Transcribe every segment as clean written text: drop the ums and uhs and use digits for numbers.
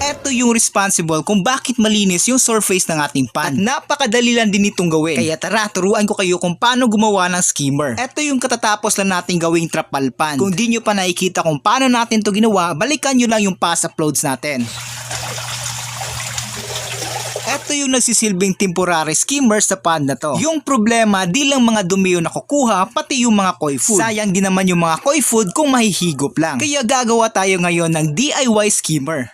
Ito yung responsible kung bakit malinis yung surface ng ating pan. At napakadali lang din itong gawin. Kaya tara, turuan ko kayo kung paano gumawa ng skimmer. Ito yung katatapos lang natin gawing trapal pan. Kung di nyo pa nakikita kung paano natin to ginawa, balikan nyo lang yung past uploads natin. Ito yung nagsisilbing temporary skimmer sa pan na to. Yung problema, di lang mga dumi yung nakukuha, pati yung mga koi food. Sayang din naman yung mga koi food kung mahihigop lang. Kaya gagawa tayo ngayon ng DIY skimmer.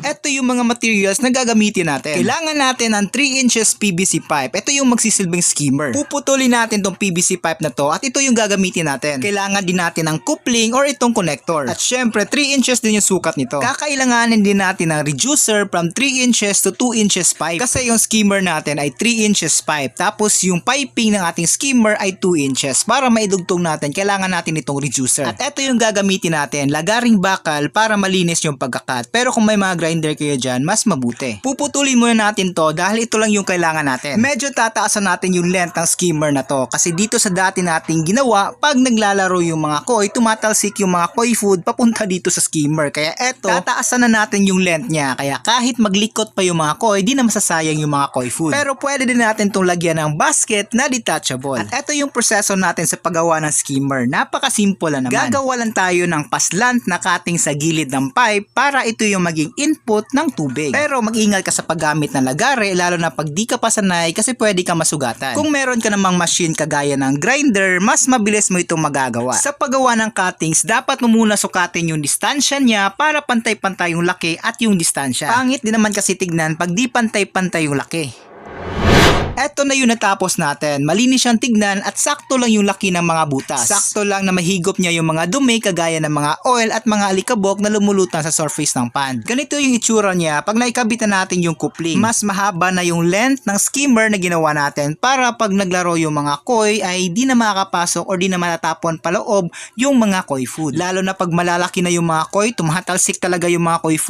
Ito yung mga materials na gagamitin natin. Kailangan natin ng 3 inches PVC pipe. Ito yung magsisilbing skimmer. Puputulin natin tong PVC pipe na to at ito yung gagamitin natin. Kailangan din natin ng coupling or itong connector. At syempre 3 inches din yung sukat nito. Kakailanganin din natin ng reducer from 3 inches to 2 inches pipe. Kasi yung skimmer natin ay 3 inches pipe. Tapos yung piping ng ating skimmer ay 2 inches. Para maidugtong natin, kailangan natin itong reducer. At ito yung gagamitin natin. Lagaring bakal para malinis yung pagkakat. Pero kung may mga grinder kayo dyan, mas mabuti. Puputulin muna natin to dahil ito lang yung kailangan natin. Medyo tataasan natin yung length ng skimmer na to kasi dito sa dati nating ginawa, pag naglalaro yung mga koi, tumatalsik yung mga koi food papunta dito sa skimmer. Kaya eto, tataasan na natin yung length niya. Kaya kahit maglikot pa yung mga koi, di na masasayang yung mga koi food. Pero pwede din natin itong lagyan ng basket na detachable. At eto yung proseso natin sa paggawa ng skimmer. Napakasimple lang naman. Gagawa lang tayo ng paslant na cutting sa gilid ng pipe para ito yung maging input ng tubig. Pero mag-ingat ka sa paggamit ng lagare lalo na pag di ka pa sanay kasi pwede ka masugatan. Kung meron ka namang machine kagaya ng grinder, mas mabilis mo itong magagawa. Sa paggawa ng cuttings, dapat mo muna sukatin yung distansya niya para pantay-pantay yung laki at yung distansya. Pangit din naman kasi tignan pag di pantay-pantay yung laki. Eto na yung natapos natin. Malinis siyang tignan at sakto lang yung laki ng mga butas. Sakto lang na mahigop niya yung mga dumi kagaya ng mga oil at mga alikabok na lumulutang sa surface ng pan. Ganito yung itsura niya pag naikabitan natin yung coupling. Mas mahaba na yung length ng skimmer na ginawa natin para pag naglaro yung mga koi ay di na makakapasok or di na matatapon paloob yung mga koi food. Lalo na pag malalaki na yung mga koi, tumatalsik talaga yung mga koi food.